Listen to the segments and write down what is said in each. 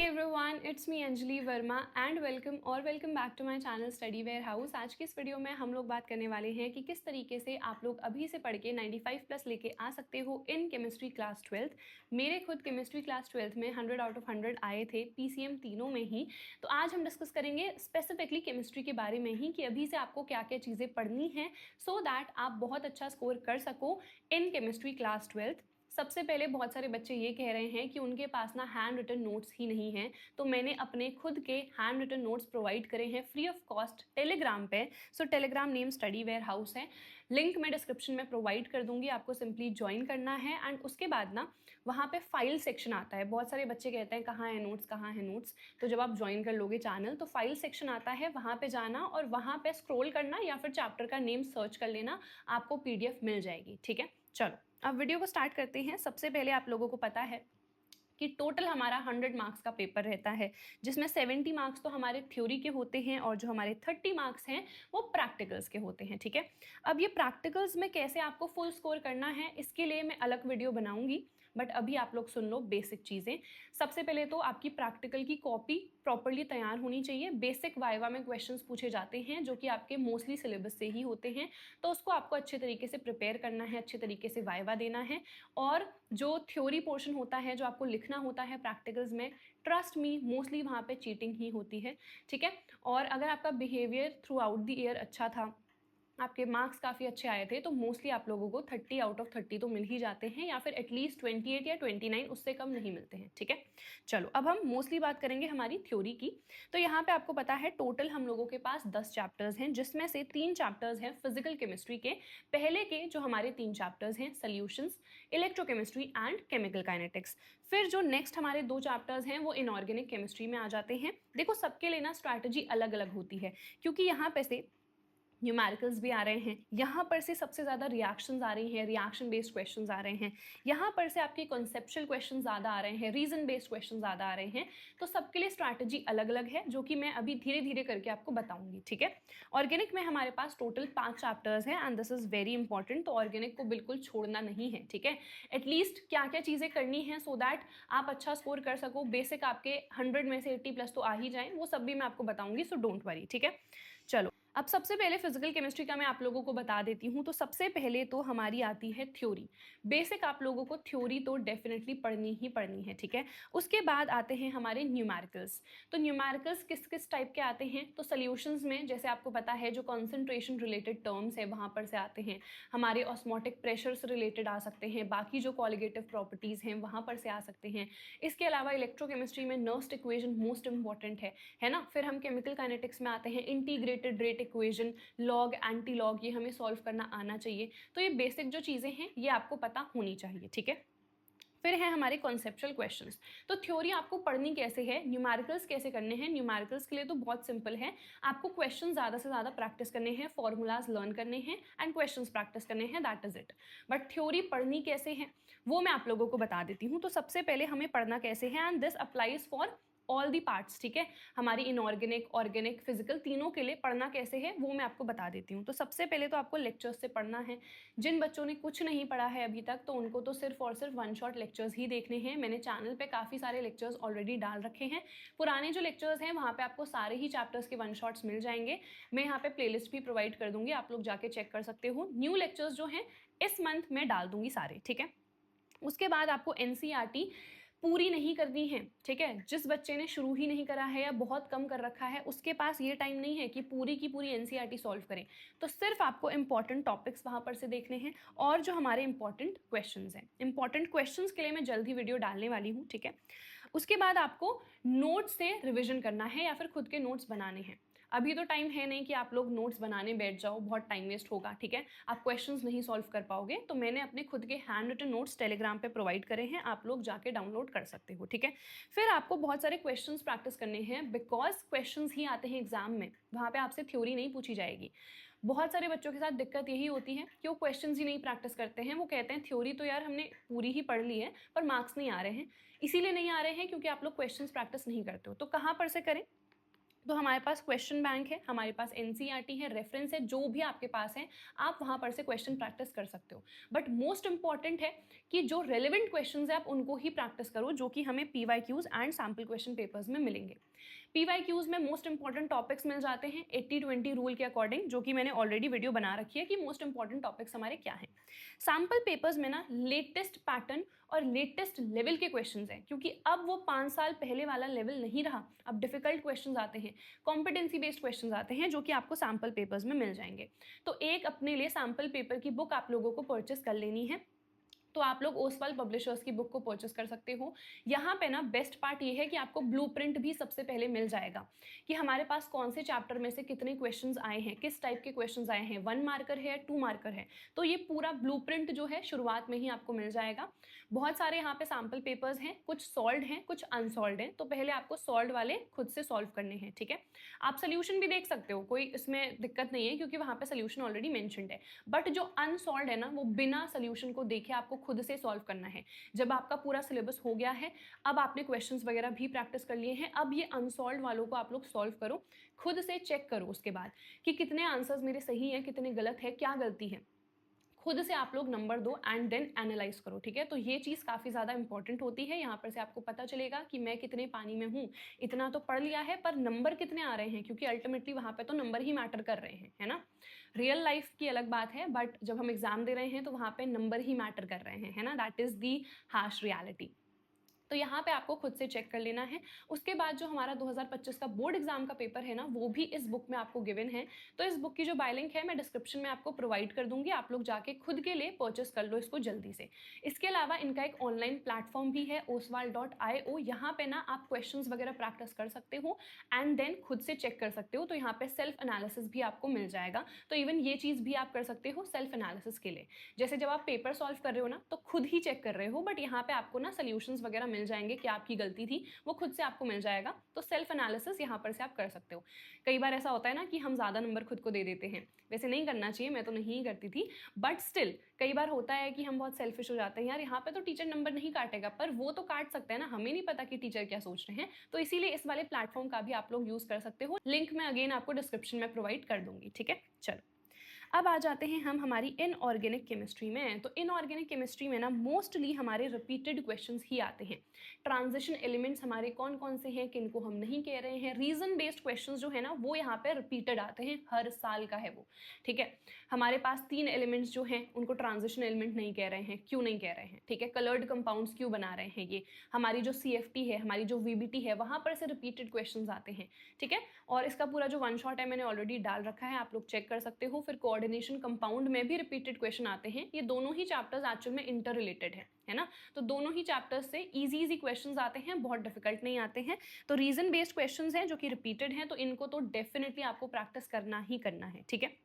Everyone, it's me Anjali Verma and welcome back to my channel study warehouse. आज की इस video में हम लोग बात करने वाले हैं कि किस तरीके से आप लोग अभी से पढ़ के 95 प्लस लेके आ सकते हो इन केमिस्ट्री क्लास 12th। मेरे खुद केमिस्ट्री क्लास 12th में 100 आउट ऑफ 100 आए थे पीसीएम तीनों में ही। तो आज हम डिस्कस करेंगे स्पेसिफिकली केमिस्ट्री के बारे में ही कि अभी से आपको क्या क्या चीज़ें पढ़नी हैं सो दैट आप बहुत अच्छा स्कोर कर सको इन केमिस्ट्री क्लास 12th। सबसे पहले बहुत सारे बच्चे ये कह रहे हैं कि उनके पास ना हैंड रिटन नोट्स ही नहीं हैं, तो मैंने अपने खुद के हैंड रिटन नोट्स प्रोवाइड करे हैं फ्री ऑफ कॉस्ट टेलीग्राम पे। So Telegram name study warehouse है, लिंक मैं डिस्क्रिप्शन में प्रोवाइड कर दूंगी, आपको सिंपली ज्वाइन करना है। एंड उसके बाद ना वहाँ पे फाइल सेक्शन आता है। बहुत सारे बच्चे कहते हैं कहाँ है नोट्स, कहाँ है नोट्स। तो जब आप ज्वाइन कर लोगे चैनल तो फाइल सेक्शन आता है, वहाँ पे जाना और वहाँ पे स्क्रॉल करना या फिर चैप्टर का नेम सर्च कर लेना, आपको पीडीएफ मिल जाएगी। ठीक है, चलो अब वीडियो को स्टार्ट करते हैं। सबसे पहले आप लोगों को पता है कि टोटल हमारा 100 मार्क्स का पेपर रहता है, जिसमें 70 मार्क्स तो हमारे थ्योरी के होते हैं और जो हमारे 30 मार्क्स हैं वो प्रैक्टिकल्स के होते हैं। ठीक है, अब ये प्रैक्टिकल्स में कैसे आपको फुल स्कोर करना है इसके लिए मैं अलग वीडियो बनाऊंगी, बट अभी आप लोग सुन लो बेसिक चीज़ें। सबसे पहले तो आपकी प्रैक्टिकल की कॉपी प्रॉपर्ली तैयार होनी चाहिए। बेसिक वाइवा में क्वेश्चंस पूछे जाते हैं जो कि आपके मोस्टली सिलेबस से ही होते हैं, तो उसको आपको अच्छे तरीके से प्रिपेयर करना है, अच्छे तरीके से वाइवा देना है। और जो थ्योरी पोर्शन होता है, जो आपको लिखना होता है प्रैक्टिकल्स में, ट्रस्ट मी मोस्टली वहाँ पे चीटिंग ही होती है। ठीक है, और अगर आपका behaviour through out the year अच्छा था, आपके मार्क्स काफ़ी अच्छे आए थे, तो मोस्टली आप लोगों को 30 आउट ऑफ 30 तो मिल ही जाते हैं, या फिर एटलीस्ट 28 या 29, उससे कम नहीं मिलते हैं। ठीक है, चलो अब हम मोस्टली बात करेंगे हमारी थ्योरी की। तो यहाँ पे आपको पता है टोटल हम लोगों के पास 10 चैप्टर्स हैं, जिसमें से 3 चैप्टर्स हैं फिजिकल केमिस्ट्री के। पहले के जो हमारे 3 चैप्टर्स हैं solutions, electrochemistry and chemical kinetics. फिर जो नेक्स्ट हमारे 2 चैप्टर्स हैं वो इनऑर्गेनिक केमिस्ट्री में आ जाते हैं। देखो सबके लिए ना स्ट्रैटेजी अलग अलग होती है, क्योंकि यहाँ पे से न्यूमेरिकल्स भी आ रहे हैं, यहाँ पर से सबसे ज़्यादा रिएक्शंस आ रही हैं, रिएक्शन बेस्ड क्वेश्चंस आ रहे हैं, यहाँ पर से आपके कॉन्सेप्चुअल क्वेश्चन ज़्यादा आ रहे हैं, रीजन बेस्ड क्वेश्चन ज़्यादा आ रहे हैं। तो सबके लिए स्ट्रैटेजी अलग अलग है, जो कि मैं अभी धीरे धीरे करके आपको बताऊंगी। ठीक है, ऑर्गेनिक में हमारे पास टोटल 5 चैप्टर्स हैं and this is very important, तो ऑर्गेनिक को बिल्कुल छोड़ना नहीं है। ठीक है, एटलीस्ट क्या क्या चीज़ें करनी है सो दैट आप अच्छा स्कोर कर सको। बेसिक आपके 100 में से 80 प्लस तो आ ही जाएं, वो सब भी मैं आपको बताऊंगी, सो डोंट वरी। ठीक है, चलो अब सबसे पहले फिजिकल केमिस्ट्री का मैं आप लोगों को बता देती हूँ। तो सबसे पहले तो हमारी आती है थ्योरी। बेसिक आप लोगों को थ्योरी तो डेफिनेटली पढ़नी ही पढ़नी है। ठीक है, उसके बाद आते हैं हमारे न्यूमेरिकल्स। तो न्यूमेरिकल्स किस किस टाइप के आते हैं, तो सॉल्यूशंस में जैसे आपको पता है जो कॉन्सेंट्रेशन रिलेटेड टर्म्स है वहाँ पर से आते हैं, हमारे ऑस्मोटिक प्रेशर से रिलेटेड आ सकते हैं, बाकी जो कॉलिगेटिव प्रॉपर्टीज़ हैं वहाँ पर से आ सकते हैं। इसके अलावा इलेक्ट्रोकेमिस्ट्री में नर्स्ट इक्वेशन मोस्ट इंपॉर्टेंट है ना। फिर हम केमिकल काइनेटिक्स में आते हैं integrated rate equation, log anti log, ये हमें सॉल्व करना आना चाहिए। तो ये बेसिक जो चीज़ें हैं ये आपको पता होनी चाहिए। ठीक है, फिर है हमारे कॉन्सेप्चुअल क्वेश्चंस। तो थ्योरी आपको पढ़नी कैसे है, न्यूमेरिकल्स कैसे करने हैं। न्यूमेरिकल्स के लिए तो बहुत सिंपल है, आपको क्वेश्चन ज़्यादा से ज़्यादा प्रैक्टिस करने हैं, फॉर्मूलाज लर्न करने हैं एंड क्वेश्चंस प्रैक्टिस करने हैं, that is it. But theory पढ़नी कैसे है वो मैं आप लोगों को बता देती हूँ। तो सबसे पहले हमें पढ़ना कैसे है, and this applies for all the parts. ठीक है, हमारी इनऑर्गेनिक, ऑर्गेनिक, फिजिकल तीनों के लिए पढ़ना कैसे है वो मैं आपको बता देती हूँ। तो सबसे पहले तो आपको लेक्चर्स से पढ़ना है। जिन बच्चों ने कुछ नहीं पढ़ा है अभी तक, तो उनको तो सिर्फ और सिर्फ वन शॉट लेक्चर्स ही देखने हैं। मैंने चैनल पे काफ़ी सारे लेक्चर्स ऑलरेडी डाल रखे हैं। पुराने जो लेक्चर्स हैं वहाँ पे आपको सारे ही चैप्टर्स के वन शॉट्स मिल जाएंगे। मैं यहाँ पे प्लेलिस्ट भी प्रोवाइड कर दूंगी, आप लोग जाके चेक कर सकते हो। न्यू लेक्चर्स जो हैं इस मंथ में डाल दूंगी सारे। ठीक है, उसके बाद आपको एनसीईआरटी पूरी नहीं करनी है। ठीक है, जिस बच्चे ने शुरू ही नहीं करा है या बहुत कम कर रखा है, उसके पास ये टाइम नहीं है कि पूरी की पूरी एनसीईआरटी सॉल्व करें। तो सिर्फ आपको इंपॉर्टेंट टॉपिक्स वहाँ पर से देखने हैं और जो हमारे इंपॉर्टेंट क्वेश्चंस हैं। इंपॉर्टेंट क्वेश्चंस के लिए मैं जल्द ही वीडियो डालने वाली हूँ। ठीक है, उसके बाद आपको नोट्स से रिविजन करना है या फिर खुद के नोट्स बनाने हैं। अभी तो टाइम है नहीं कि आप लोग नोट्स बनाने बैठ जाओ, बहुत टाइम वेस्ट होगा। ठीक है, आप क्वेश्चंस नहीं सॉल्व कर पाओगे, तो मैंने अपने खुद के हैंड रिटन नोट्स टेलीग्राम पे प्रोवाइड करे हैं, आप लोग जाके डाउनलोड कर सकते हो। ठीक है, फिर आपको बहुत सारे क्वेश्चंस प्रैक्टिस करने हैं, बिकॉज क्वेश्चंस ही आते हैं एग्जाम में, वहाँ पे आपसे थ्योरी नहीं पूछी जाएगी। बहुत सारे बच्चों के साथ दिक्कत यही होती है कि वो क्वेश्चंस ही नहीं प्रैक्टिस करते हैं। वो कहते हैं थ्योरी तो यार हमने पूरी ही पढ़ ली है पर मार्क्स नहीं आ रहे हैं। इसीलिए नहीं आ रहे हैं क्योंकि आप लोग क्वेश्चंस प्रैक्टिस नहीं करते हो। तो कहाँ पर से करें, तो हमारे पास क्वेश्चन बैंक है, हमारे पास एनसीईआरटी है, रेफरेंस है, जो भी आपके पास है आप वहाँ पर से क्वेश्चन प्रैक्टिस कर सकते हो। बट मोस्ट इंपॉर्टेंट है कि जो रेलिवेंट क्वेश्चंस है आप उनको ही प्रैक्टिस करो, जो कि हमें PYQs and sample question papers में मिलेंगे। पीवाईक्यूज में मोस्ट इंपॉर्टेंट टॉपिक्स मिल जाते हैं 80-20 रूल के अकॉर्डिंग, जो कि मैंने ऑलरेडी वीडियो बना रखी है कि मोस्ट इंपॉर्टेंट टॉपिक्स हमारे क्या हैं। सैम्पल पेपर्स में ना लेटेस्ट पैटर्न और लेटेस्ट लेवल के क्वेश्चंस हैं, क्योंकि अब वो 5 साल पहले वाला लेवल नहीं रहा, अब डिफिकल्ट क्वेश्चंस आते हैं, कॉम्पिटेंसी बेस्ड क्वेश्चंस आते हैं, जो कि आपको सैम्पल पेपर्स में मिल जाएंगे। तो एक अपने लिए सैम्पल पेपर की बुक आप लोगों को परचेस कर लेनी है। तो आप लोग ओसवाल पब्लिशर्स की बुक को परचेस कर सकते हो। यहाँ पे ना बेस्ट पार्ट ये है कि आपको ब्लूप्रिंट भी सबसे पहले मिल जाएगा कि हमारे पास कौन से चैप्टर में से कितने क्वेश्चंस आए हैं, किस टाइप के क्वेश्चंस आए हैं, 1 मार्कर है या 2 मार्कर है। तो ये पूरा ब्लूप्रिंट जो है शुरुआत में ही आपको मिल जाएगा। बहुत सारे यहाँ पे सैम्पल पेपर्स हैं, कुछ सॉल्व्ड हैं, कुछ अनसॉल्व्ड हैं। तो पहले आपको सॉल्व्ड वाले खुद से सॉल्व करने हैं, ठीक है। आप सोल्यूशन भी देख सकते हो, कोई इसमें दिक्कत नहीं है, क्योंकि वहाँ पे सोल्यूशन ऑलरेडी मेंशन्ड है। बट जो अनसॉल्व्ड है ना, वो बिना सोल्यूशन को देखे आपको खुद से सॉल्व करना है। जब आपका पूरा सिलेबस हो गया है, अब आपने क्वेश्चंस वगैरह भी प्रैक्टिस कर लिए हैं, अब ये अनसॉल्व्ड वालों को आप लोग सॉल्व करो, खुद से चेक करो उसके बाद कि कितने आंसर्स मेरे सही हैं, कितने गलत है, क्या गलती है। खुद से आप लोग नंबर दो एंड देन एनालाइज करो, ठीक है। तो ये चीज़ काफ़ी ज़्यादा इंपॉर्टेंट होती है। यहाँ पर से आपको पता चलेगा कि मैं कितने पानी में हूँ। इतना तो पढ़ लिया है, पर नंबर कितने आ रहे हैं, क्योंकि अल्टीमेटली वहाँ पे तो नंबर ही मैटर कर रहे हैं, है ना। रियल लाइफ की अलग बात है, बट जब हम एग्जाम दे रहे हैं तो वहाँ पे नंबर ही मैटर कर रहे हैं, है ना। That is the harsh reality. तो यहाँ पे आपको खुद से चेक कर लेना है। उसके बाद जो हमारा 2025 का बोर्ड एग्जाम का पेपर है ना, वो भी इस बुक में आपको गिवन है। तो इस बुक की जो बाय लिंक है मैं डिस्क्रिप्शन में आपको प्रोवाइड कर दूंगी, आप लोग जाके खुद के लिए परचेस कर लो इसको जल्दी से। इसके अलावा इनका एक ऑनलाइन प्लेटफॉर्म भी है oswal.io। यहाँ पे ना आप क्वेश्चन वगैरह प्रैक्टिस कर सकते हो एंड देन खुद से चेक कर सकते हो। तो यहाँ पे सेल्फ एनालिसिस भी आपको मिल जाएगा। तो इवन ये चीज़ भी आप कर सकते हो सेल्फ एनालिसिस के लिए। जैसे जब आप पेपर सॉल्व कर रहे हो ना, तो खुद ही चेक कर रहे हो, बट यहाँ पे आपको ना सोल्यूशंस वगैरह मिल जाएंगे कि आपकी गलती थी, वो खुद से आपको मिल जाएगा। तो सेल्फ एनालिसिस यहाँ पर से आप कर सकते हो। कई बार ऐसा होता है ना कि हम ज़्यादा नंबर खुद को दे देते हैं, वैसे नहीं करना चाहिए, मैं तो नहीं करती थी, बट स्टिल कई बार होता है कि हम बहुत सेल्फिश हो जाते हैं, यार यहाँ पे तो टीचर नंबर नहीं काटेगा, पर वो तो काट सकते हैं ना, हमें नहीं पता कि टीचर क्या सोच रहे हैं। तो इसीलिए इस वाले प्लेटफॉर्म का भी आप लोग यूज़ कर सकते हो। लिंक मैं अगेन आपको डिस्क्रिप्शन में प्रोवाइड कर दूंगी, ठीक है। चलो अब आ जाते हैं हम हमारी इनऑर्गेनिक केमिस्ट्री में। तो इनऑर्गेनिक केमिस्ट्री में ना मोस्टली हमारे रिपीटेड क्वेश्चंस ही आते हैं। ट्रांजिशन एलिमेंट्स हमारे कौन कौन से हैं, किनको हम नहीं कह रहे हैं। रीजन बेस्ड क्वेश्चंस जो है ना, वो यहाँ पे रिपीटेड आते हैं, हर साल का है वो, ठीक है। हमारे पास 3 एलिमेंट्स जो हैं उनको ट्रांजिशन एलिमेंट नहीं कह रहे हैं, क्यों नहीं कह रहे हैं, ठीक है। कलर्ड कंपाउंड्स क्यों बना रहे हैं, ये हमारी जो CFT है, हमारी जो VBT है, वहाँ पर से रिपीटेड क्वेश्चंस आते हैं, ठीक है। और इसका पूरा जो वन शॉट है मैंने ऑलरेडी डाल रखा है, आप लोग चेक कर सकते हो। फिर कोऑर्डिनेशन कंपाउंड में भी रिपीटेड क्वेश्चन आते हैं। ये दोनों ही चैप्टर्स एक्चुअल में इंटर रिलेटेड है ना। तो दोनों ही चैप्टर्स से इजी क्वेश्चंस आते हैं, बहुत डिफिकल्ट नहीं आते हैं। तो रीजन बेस्ड क्वेश्चंस हैं जो कि रिपीटेड हैं, तो इनको तो डेफिनेटली आपको प्रैक्टिस करना ही करना है, ठीक है।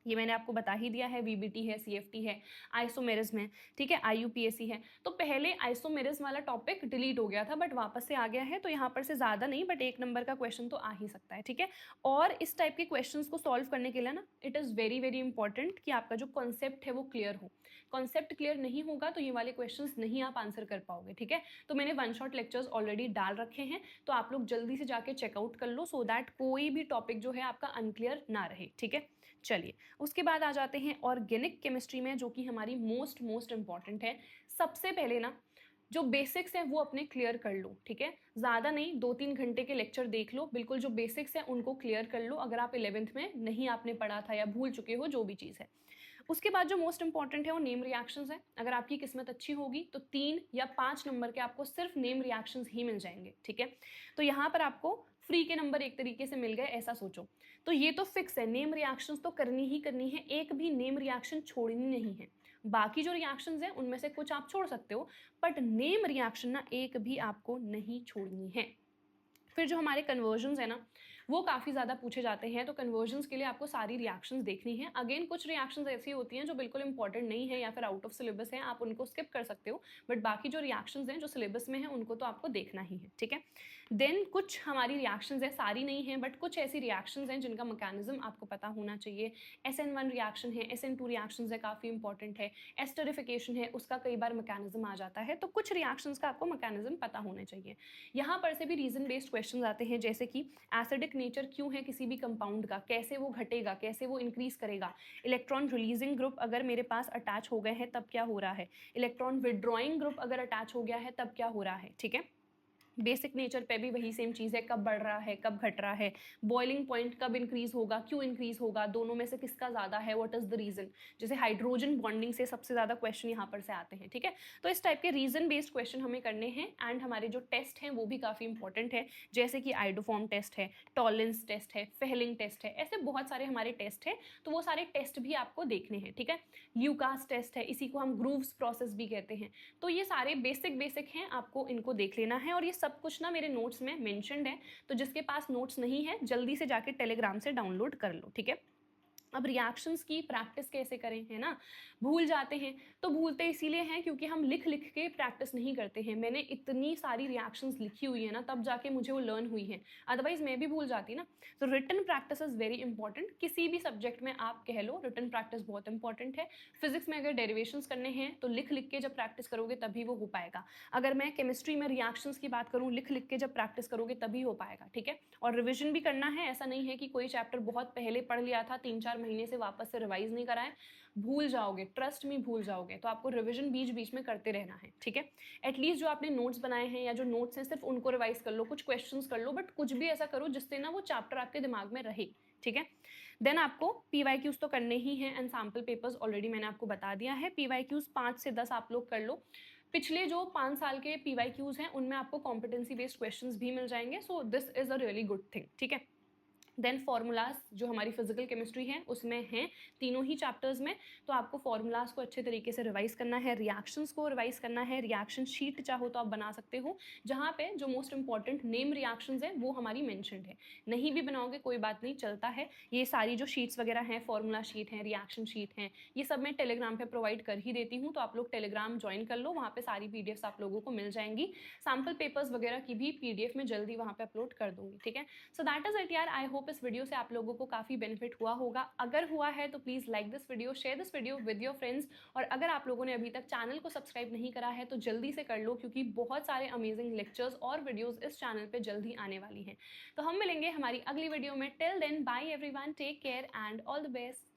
ये मैंने आपको बता ही दिया है, VBT है, CFT है, आइसोमेरिज्म है, ठीक है, IUPAC है। तो पहले आइसोमेरिज्म वाला टॉपिक डिलीट हो गया था, बट वापस से आ गया है। तो यहाँ पर से ज़्यादा नहीं, बट 1 नंबर का क्वेश्चन तो आ ही सकता है, ठीक है। और इस टाइप के क्वेश्चंस को सॉल्व करने के लिए ना, it is very very important कि आपका जो कॉन्सेप्ट है वो क्लियर हो। कॉन्सेप्ट क्लियर नहीं होगा तो ये वाले क्वेश्चंस नहीं आप आंसर कर पाओगे, ठीक है। तो मैंने वन शॉट लेक्चर्स ऑलरेडी डाल रखे हैं, तो आप लोग जल्दी से जाके चेकआउट कर लो, सो दैट कोई भी टॉपिक जो है आपका अनक्लियर ना रहे, ठीक है। चलिए उसके बाद आ जाते हैं ऑर्गेनिक केमिस्ट्री में, जो कि हमारी मोस्ट इंपॉर्टेंट है। सबसे पहले ना जो बेसिक्स हैं वो अपने क्लियर कर लो, ठीक है। ज़्यादा नहीं, 2-3 घंटे के लेक्चर देख लो, बिल्कुल जो बेसिक्स हैं उनको क्लियर कर लो, अगर आप 11th में नहीं आपने पढ़ा था या भूल चुके हो जो भी चीज़ है। उसके बाद जो मोस्ट इंपॉर्टेंट है वो नेम रिएक्शंस है। अगर आपकी किस्मत अच्छी होगी तो 3 या 5 नंबर के आपको सिर्फ नेम रिएक्शंस ही मिल जाएंगे, ठीक है। तो यहाँ पर आपको फ्री के नंबर एक तरीके से मिल गए, ऐसा सोचो। तो ये तो फिक्स है, नेम रिएक्शंस तो करनी ही करनी है, एक भी नेम रिएक्शन छोड़नी नहीं है। बाकी जो रिएक्शंस हैं उनमें से कुछ आप छोड़ सकते हो, बट नेम रिएक्शन ना एक भी आपको नहीं छोड़नी है। फिर जो हमारे कन्वर्जन्स है ना, वो काफ़ी ज़्यादा पूछे जाते हैं। तो कन्वर्जन्स के लिए आपको सारी रिएक्शंस देखनी है। अगेन कुछ रिएक्शंस ऐसी होती हैं जो बिल्कुल इंपॉर्टेंट नहीं है या फिर आउट ऑफ सिलेबस है, आप उनको स्किप कर सकते हो, बट बाकी जो रिएक्शंस हैं जो सिलेबस में है उनको तो आपको देखना ही है, ठीक है। देन कुछ हमारी रिएक्शंस है, सारी नहीं है, बट कुछ ऐसी रिएक्शंस हैं जिनका मैकेनिज्म आपको पता होना चाहिए। SN1 रिएक्शन है, SN2 रिएक्शंस है, काफ़ी इंपॉर्टेंट है। एस्टरिफिकेशन है, उसका कई बार मैकेनिज्म आ जाता है। तो कुछ रिएक्शंस का आपको मैकेनिज्म पता होना चाहिए। यहाँ पर से भी रीजन बेस्ड क्वेश्चन आते हैं, जैसे कि एसिडिक नेचर क्यों है किसी भी कंपाउंड का, कैसे वो घटेगा, कैसे वो इंक्रीज करेगा, इलेक्ट्रॉन रिलीजिंग ग्रुप अगर मेरे पास अटैच हो गए हैं तब क्या हो रहा है, इलेक्ट्रॉन विड्रॉइंग ग्रुप अगर अटैच हो गया है तब क्या हो रहा है, ठीक है। बेसिक नेचर पे भी वही सेम चीज़ है, कब बढ़ रहा है, कब घट रहा है, बॉइलिंग पॉइंट कब इंक्रीज होगा, क्यों इंक्रीज होगा, दोनों में से किसका ज़्यादा है, व्हाट इज़ द रीज़न। जैसे हाइड्रोजन बॉन्डिंग से सबसे ज़्यादा क्वेश्चन यहाँ पर से आते हैं, ठीक है। तो इस टाइप के रीजन बेस्ड क्वेश्चन हमें करने हैं एंड हमारे जो टेस्ट हैं वो भी काफ़ी इंपॉर्टेंट है, जैसे कि आइडोफॉर्म टेस्ट है, टॉलेंस टेस्ट है, फेहलिंग टेस्ट है, ऐसे बहुत सारे हमारे टेस्ट हैं, तो वो सारे टेस्ट भी आपको देखने हैं, ठीक है। ल्यूकास टेस्ट है, इसी को हम ग्रूव्स प्रोसेस भी कहते हैं। तो ये सारे बेसिक हैं, आपको इनको देख लेना है और ये सब कुछ ना मेरे नोट्स में मेंशन्ड है, तो जिसके पास नोट्स नहीं है जल्दी से जाके टेलीग्राम से डाउनलोड कर लो, ठीक है। अब रिएक्शंस की प्रैक्टिस कैसे करें, है ना, भूल जाते हैं, तो भूलते इसीलिए हैं क्योंकि हम लिख लिख के प्रैक्टिस नहीं करते हैं। मैंने इतनी सारी रिएक्शंस लिखी हुई है ना, तब जाके मुझे वो लर्न हुई है, अदरवाइज मैं भी भूल जाती ना। तो written practice is very important, किसी भी सब्जेक्ट में आप कह लो रिटन प्रैक्टिस बहुत इंपॉर्टेंट है। फिजिक्स में अगर डेरिवेशंस करने हैं तो लिख लिख के जब प्रैक्टिस करोगे तभी वो हो पाएगा। अगर मैं केमिस्ट्री में रिएक्शंस की बात करूँ, लिख लिख के जब प्रैक्टिस करोगे तभी हो पाएगा, ठीक है। और रिविजन भी करना है, ऐसा नहीं है कि कोई चैप्टर बहुत पहले पढ़ लिया था, 3-4 महीने से वापस से रिवाइज नहीं कराएं, भूल जाओगे, ट्रस्ट में भूल जाओगे। तो आपको रिवीजन बीच बीच में करते रहना है, ठीक है। एटलीस्ट जो आपने नोट्स बनाए हैं या जो नोट्स हैं सिर्फ उनको रिवाइज कर लो, कुछ क्वेश्चंस कर लो, बट कुछ भी ऐसा करो जिससे ना वो चैप्टर आपके दिमाग में रहे, ठीक है। देन आपको पीवाईक्यूज तो करने ही हैं एंड सैम्पल पेपर्स ऑलरेडी मैंने आपको बता दिया है। पीवाईक्यूज 5 से 10 आप लोग कर लो। पिछले जो 5 साल के पीवाईक्यूज हैं उनमें आपको कॉम्पिटेंसी बेस्ड क्वेश्चंस भी मिल जाएंगे, so this is a really good thing, ठीक है। देन फॉर्मूलाज जो हमारी फिजिकल केमिस्ट्री है उसमें हैं तीनों ही चैप्टर्स में, तो आपको फॉर्मूलाज को अच्छे तरीके से रिवाइज करना है, रिएक्शंस को रिवाइज करना है। रिएक्शन शीट चाहो तो आप बना सकते हो, जहाँ पे जो मोस्ट इंपॉर्टेंट नेम रिएक्शंस हैं वो हमारी मेंशन्ड है। नहीं भी बनाओगे कोई बात नहीं, चलता है। ये सारी जो शीट्स वगैरह हैं, फॉर्मूला शीट है, रिएक्शन शीट है, ये सब मैं टेलीग्राम पे प्रोवाइड कर ही देती हूँ, तो आप लोग टेलीग्राम ज्वाइन कर लो, वहाँ पे सारी पीडीएफ्स आप लोगों को मिल जाएंगी। सैम्पल पेपर्स वगैरह की भी पीडीएफ में जल्दी वहाँ पे अपलोड कर दूंगी, ठीक है। सो दैट इज इट यार, आई होप इस वीडियो से आप लोगों को काफ़ी बेनिफिट हुआ होगा। अगर हुआ है तो please like this video, share this video with your friends, और अगर आप लोगों ने अभी तक चैनल को सब्सक्राइब नहीं करा है तो जल्दी से कर लो, क्योंकि बहुत सारे अमेजिंग लेक्चर्स और वीडियोज़ इस चैनल पर जल्दी आने वाली हैं। तो हम मिलेंगे हमारी अगली वीडियो में। Till then bye everyone, take care and all the best.